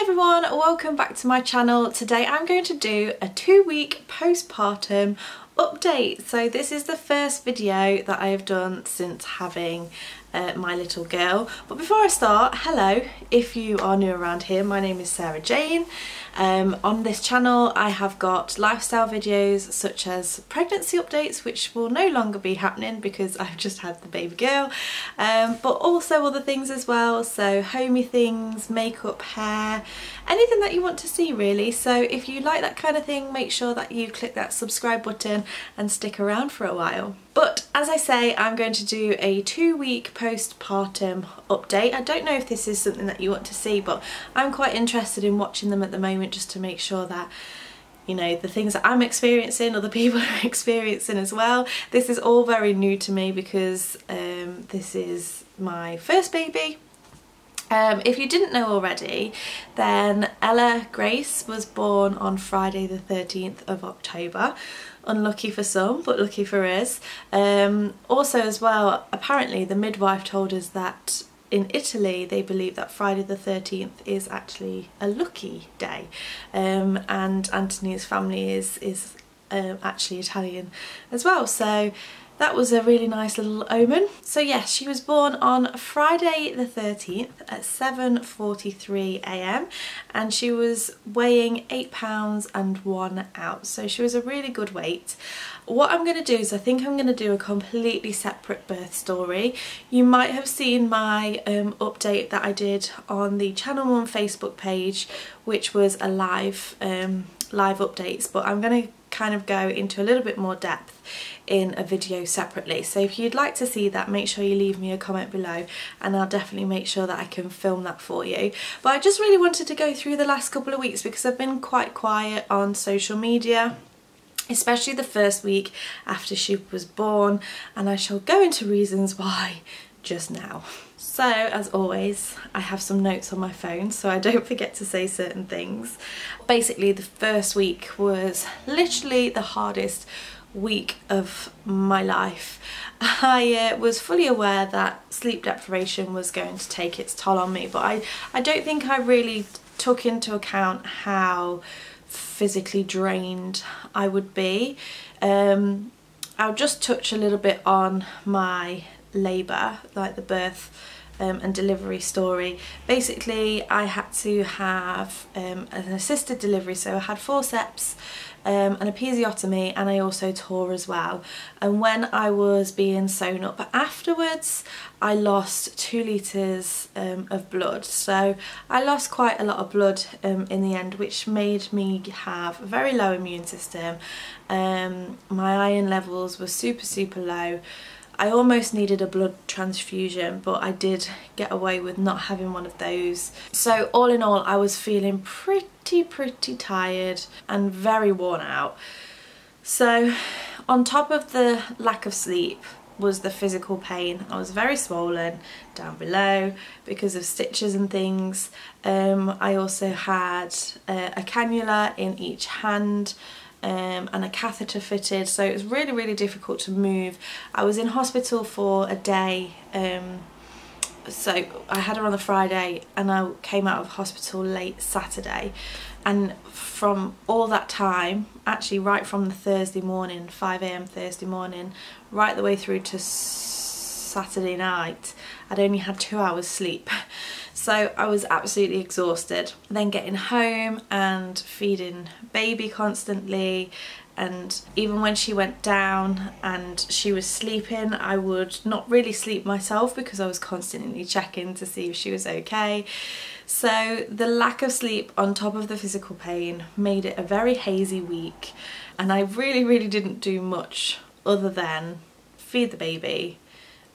everyone, welcome back to my channel. Today I'm going to do a 2-week postpartum update. So this is the first video that I have done since having my little girl. But before I start, hello, if you are new around here, my name is Sarah-Jayne. On this channel I have got lifestyle videos such as pregnancy updates, which will no longer be happening because I've just had the baby girl, but also other things as well, so homey things, makeup, hair, anything that you want to see really. So if you like that kind of thing, make sure that you click that subscribe button and stick around for a while. But as I say, I'm going to do a 2-week postpartum update. I don't know if this is something that you want to see, but I'm quite interested in watching them at the moment just to make sure that, you know, the things that I'm experiencing, other people are experiencing as well. This is all very new to me because this is my first baby. If you didn't know already, then Ella Grace was born on Friday the 13th of October. Unlucky for some, but lucky for us. Also as well, apparently the midwife told us that in Italy they believe that Friday the 13th is actually a lucky day, and Anthony's family is actually Italian as well, so that was a really nice little omen. So yes, she was born on Friday the 13th at 7:43 AM and she was weighing 8 pounds and 1 ounce. So she was a really good weight. What I'm going to do is I think I'm going to do a completely separate birth story. You might have seen my update that I did on the Channel 1 Facebook page, which was a live updates, but I'm going to kind of go into a little bit more depth in a video separately. So if you'd like to see that, make sure you leave me a comment below and I'll definitely make sure that I can film that for you. But I just really wanted to go through the last couple of weeks because I've been quite quiet on social media, especially the first week after she was born, and I shall go into reasons why just now. So as always, I have some notes on my phone so I don't forget to say certain things. Basically the first week was literally the hardest week of my life. I was fully aware that sleep deprivation was going to take its toll on me, but I don't think I really took into account how physically drained I would be. I'll just touch a little bit on my labour, like the birth and delivery story. Basically I had to have an assisted delivery, so I had forceps and a episiotomy, and I also tore as well. And when I was being sewn up afterwards, I lost 2 litres of blood. So I lost quite a lot of blood in the end, which made me have a very low immune system. My iron levels were super low. I almost needed a blood transfusion, but I did get away with not having one of those. So all in all, I was feeling pretty tired and very worn out. So on top of the lack of sleep was the physical pain. I was very swollen down below because of stitches and things. I also had a cannula in each hand and a catheter fitted, so it was really difficult to move. I was in hospital for a day, so I had her on the Friday and I came out of hospital late Saturday, and from all that time, actually right from the Thursday morning, 5 AM Thursday morning, right the way through to Saturday night, I'd only had 2 hours sleep. So I was absolutely exhausted. Then getting home and feeding baby constantly, and even when she went down and she was sleeping, I would not really sleep myself because I was constantly checking to see if she was okay. So the lack of sleep on top of the physical pain made it a very hazy week, and I really didn't do much other than feed the baby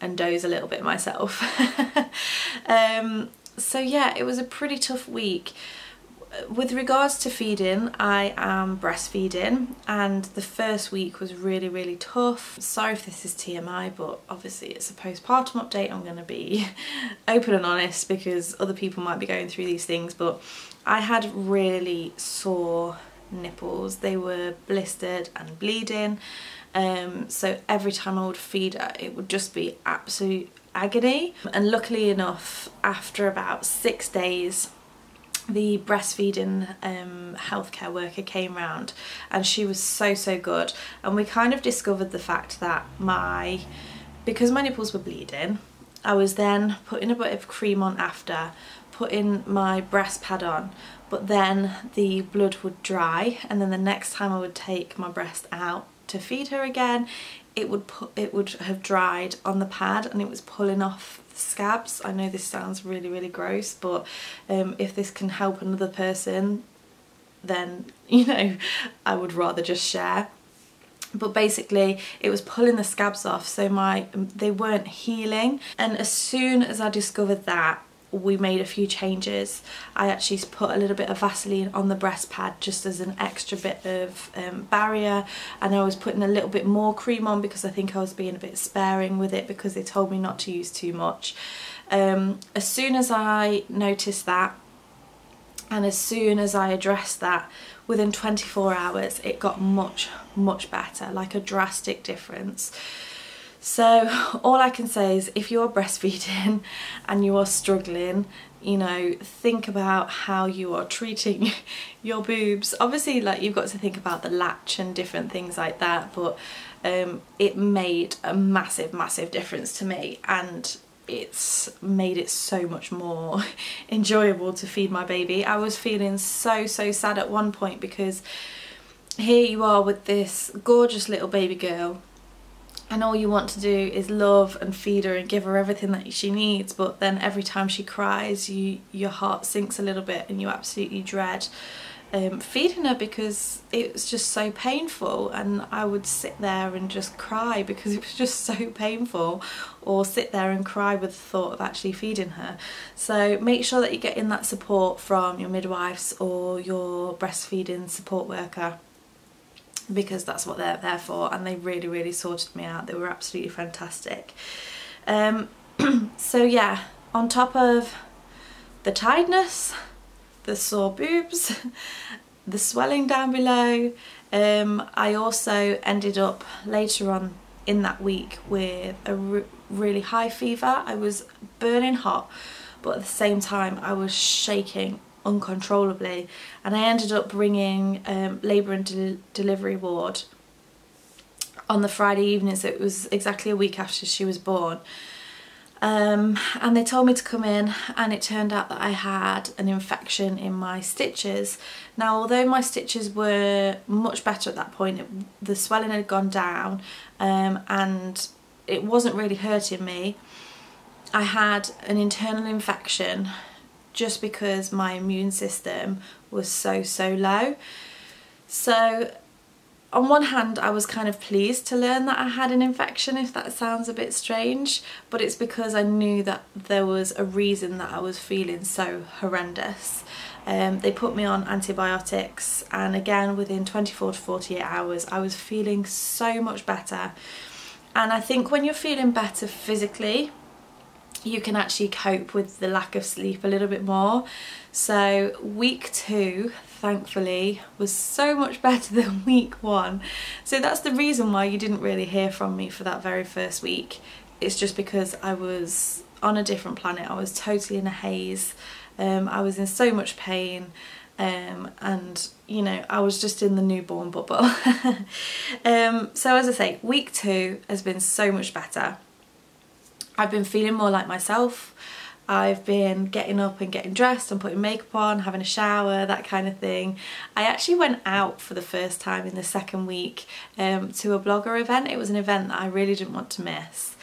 and doze a little bit myself. So yeah, it was a pretty tough week. With regards to feeding, I am breastfeeding, and the first week was really tough. Sorry if this is TMI, but obviously it's a postpartum update. I'm going to be open and honest because other people might be going through these things, but I had really sore nipples. They were blistered and bleeding, so every time I would feed her it would just be absolute agony. And luckily enough, after about 6 days the breastfeeding healthcare worker came round, and she was so good, and we kind of discovered the fact that because my nipples were bleeding, I was then putting a bit of cream on after, putting my breast pad on, but then the blood would dry, and then the next time I would take my breast out to feed her again, it would have dried on the pad, and it was pulling off the scabs. I know this sounds really gross, but if this can help another person, then, you know, I would rather just share. But basically it was pulling the scabs off, so they weren't healing. And as soon as I discovered that, we made a few changes. I actually put a little bit of Vaseline on the breast pad just as an extra bit of barrier, and I was putting a little bit more cream on because I think I was being a bit sparing with it because they told me not to use too much. As soon as I noticed that, and as soon as I addressed that, within 24 hours it got much better, like a drastic difference. So all I can say is, if you're breastfeeding and you are struggling, you know, think about how you are treating your boobs. Obviously, like, you've got to think about the latch and different things like that, but it made a massive difference to me, and it's made it so much more enjoyable to feed my baby. I was feeling so sad at one point, because here you are with this gorgeous little baby girl, and all you want to do is love and feed her and give her everything that she needs, but then every time she cries, your heart sinks a little bit, and you absolutely dread feeding her because it's just so painful. And I would sit there and just cry because it was just so painful, or sit there and cry with the thought of actually feeding her. So make sure that you're getting that support from your midwives or your breastfeeding support worker, because that's what they're there for, and they really sorted me out. They were absolutely fantastic. So yeah, on top of the tiredness, the sore boobs, the swelling down below, I also ended up later on in that week with a really high fever. I was burning hot, but at the same time I was shaking uncontrollably, and I ended up bringing labour and delivery ward on the Friday evening, so it was exactly a week after she was born. And they told me to come in, and it turned out that I had an infection in my stitches. Now, although my stitches were much better at that point, the swelling had gone down, and it wasn't really hurting me, I had an internal infection just because my immune system was so low. So on one hand, I was kind of pleased to learn that I had an infection, if that sounds a bit strange, but it's because I knew that there was a reason that I was feeling so horrendous. They put me on antibiotics, and again within 24 to 48 hours I was feeling so much better. And I think when you're feeling better physically, you can actually cope with the lack of sleep a little bit more. So week 2, thankfully, was so much better than week 1. So that's the reason why you didn't really hear from me for that very first week. It's just because I was on a different planet. I was totally in a haze. I was in so much pain, and you know, I was just in the newborn bubble. So as I say, week 2 has been so much better. I've been feeling more like myself. I've been getting up and getting dressed and putting makeup on, having a shower, that kind of thing. I actually went out for the first time in the second week to a blogger event. It was an event that I really didn't want to miss.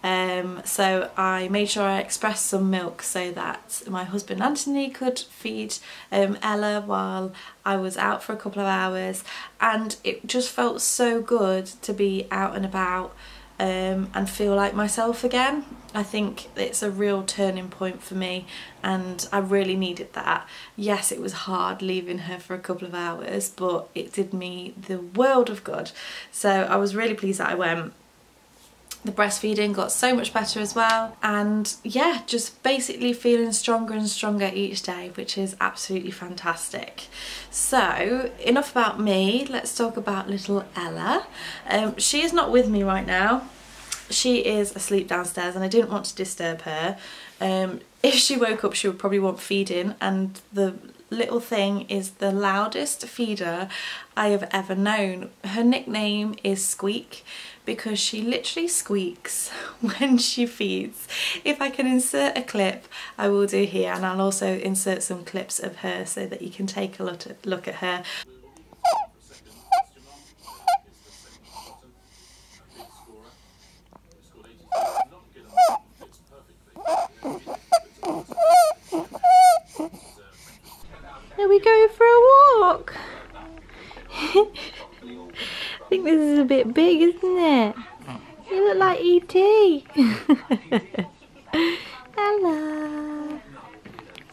So I made sure I expressed some milk so that my husband Anthony could feed Ella while I was out for a couple of hours, and it just felt so good to be out and about and feel like myself again. I think it's a real turning point for me, and I really needed that. Yes, it was hard leaving her for a couple of hours, but it did me the world of good. So I was really pleased that I went. The breastfeeding got so much better as well, and yeah, just basically feeling stronger and stronger each day, which is absolutely fantastic. So enough about me, let's talk about little Ella. She is not with me right now. she is asleep downstairs and I didn't want to disturb her. If she woke up she would probably want feeding, and the little thing is the loudest feeder I have ever known. Her nickname is Squeak because she literally squeaks when she feeds. If I can insert a clip I will do here, and I'll also insert some clips of her so that you can take a look at her. Are we going for a walk? I think this is a bit big, isn't it? You look like E.T. Hello.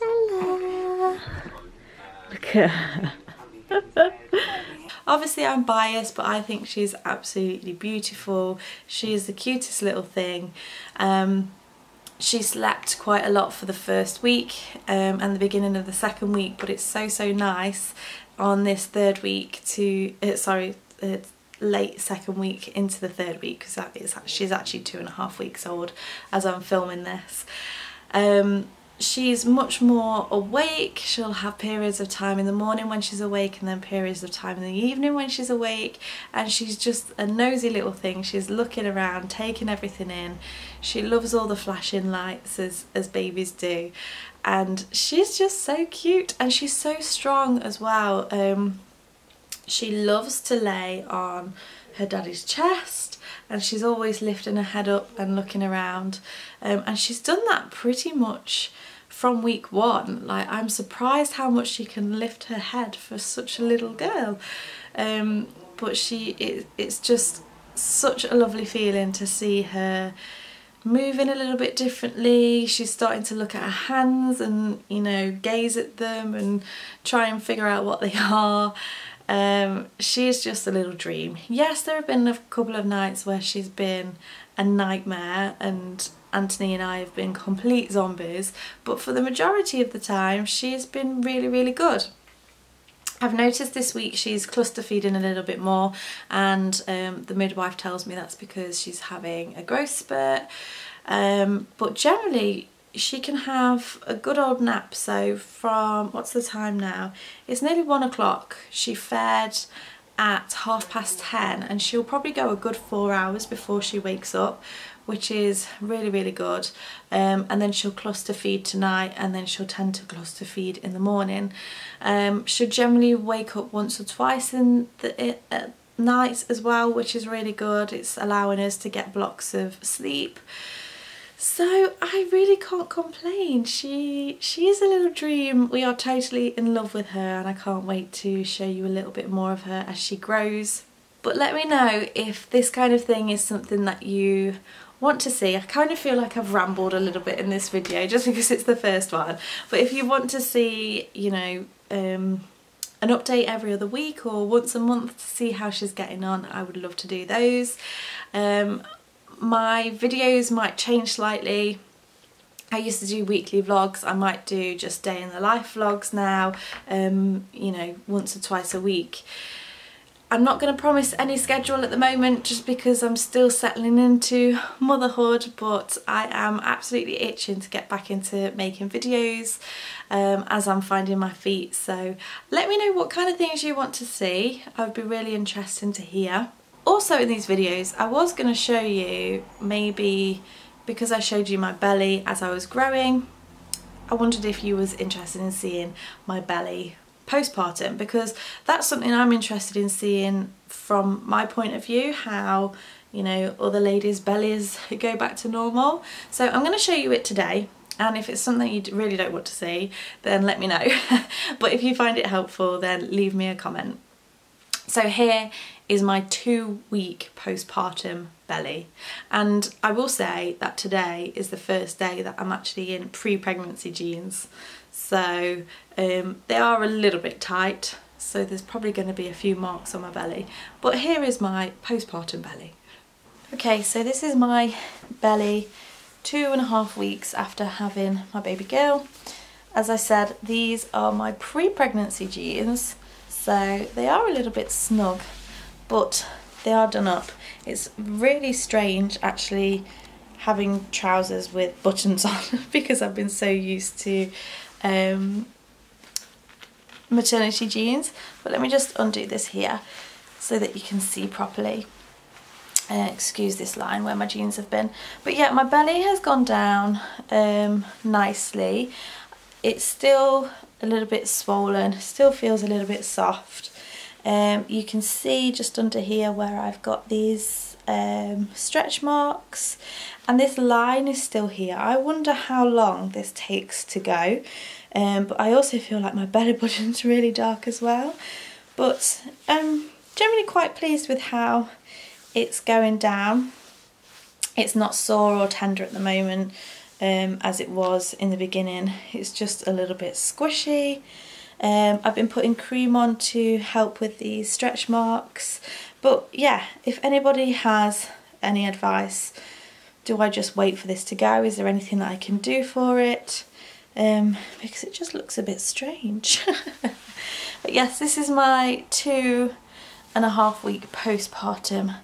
Hello. Look at her. Obviously I'm biased, but I think she's absolutely beautiful. She is the cutest little thing. She slept quite a lot for the first week and the beginning of the second week, but it's so nice on this third week to, late second week into the third week, because she's actually 2.5 weeks old as I'm filming this. She's much more awake. She'll have periods of time in the morning when she's awake and then periods of time in the evening when she's awake, and she's just a nosy little thing. She's looking around, taking everything in. She loves all the flashing lights as babies do, and she's just so cute, and she's so strong as well. She loves to lay on her daddy's chest, and she's always lifting her head up and looking around, and she's done that pretty much from week 1. Like, I'm surprised how much she can lift her head for such a little girl, but it's just such a lovely feeling to see her moving a little bit differently. She's starting to look at her hands and, you know, gaze at them and try and figure out what they are. She's just a little dream. Yes, there have been a couple of nights where she's been a nightmare and Anthony and I have been complete zombies, but for the majority of the time she's been really good. I've noticed this week she's cluster feeding a little bit more, and the midwife tells me that's because she's having a growth spurt, but generally she can have a good old nap. So from, what's the time now? It's nearly 1 o'clock. She fed at 10:30 and she'll probably go a good 4 hours before she wakes up, which is really good. And then she'll cluster feed tonight, and then she'll tend to cluster feed in the morning. She'll generally wake up once or twice in the night as well, which is really good. It's allowing us to get blocks of sleep. So I really can't complain. She is a little dream. We are totally in love with her, and I can't wait to show you a little bit more of her as she grows. But let me know if this kind of thing is something that you want to see. I kind of feel like I've rambled a little bit in this video just because it's the first one, but if you want to see, you know, an update every other week or once a month to see how she's getting on, I would love to do those. My videos might change slightly. I used to do weekly vlogs. I might do just day in the life vlogs now, you know, once or twice a week. I'm not going to promise any schedule at the moment just because I'm still settling into motherhood, but I am absolutely itching to get back into making videos as I'm finding my feet. So let me know what kind of things you want to see. I would be really interested to hear. Also in these videos I was going to show you, maybe because I showed you my belly as I was growing, I wondered if you was interested in seeing my belly postpartum, because that's something I'm interested in seeing from my point of view, how, you know, other ladies' bellies go back to normal. So I'm going to show you it today, and if it's something you really don't want to see, then let me know. But if you find it helpful, then leave me a comment. So here is my 2-week postpartum belly, and I will say that today is the first day that I'm actually in pre-pregnancy jeans, so they are a little bit tight, so there's probably going to be a few marks on my belly, but here is my postpartum belly. Okay, so this is my belly 2.5 weeks after having my baby girl. As I said, these are my pre-pregnancy jeans, so they are a little bit snug, but they are done up. It's really strange actually having trousers with buttons on because I've been so used to maternity jeans. But let me just undo this here so that you can see properly. Excuse this line where my jeans have been. But yeah, my belly has gone down nicely. It's still a little bit swollen, still feels a little bit soft. You can see just under here where I've got these stretch marks, and this line is still here. I wonder how long this takes to go, but I also feel like my belly button's really dark as well. But I'm generally quite pleased with how it's going down. It's not sore or tender at the moment as it was in the beginning. It's just a little bit squishy. I've been putting cream on to help with these stretch marks. But yeah, if anybody has any advice, do I just wait for this to go? Is there anything that I can do for it? Because it just looks a bit strange. But yes, this is my 2.5 week postpartum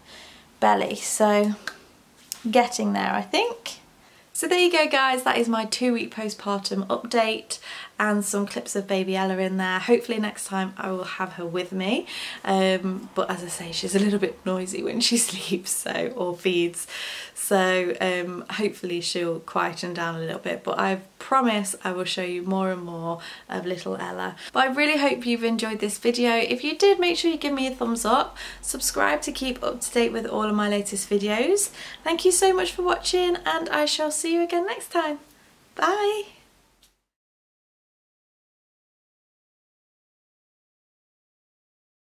belly, so getting there, I think. So there you go guys, that is my 2-week postpartum update and some clips of baby Ella in there. Hopefully next time I will have her with me, but as I say, she's a little bit noisy when she sleeps or feeds, so hopefully she'll quieten down a little bit. But I promise I will show you more and more of little Ella. But I really hope you've enjoyed this video. If you did, make sure you give me a thumbs up, subscribe to keep up to date with all of my latest videos. Thank you so much for watching, and I shall see you again next time. Bye!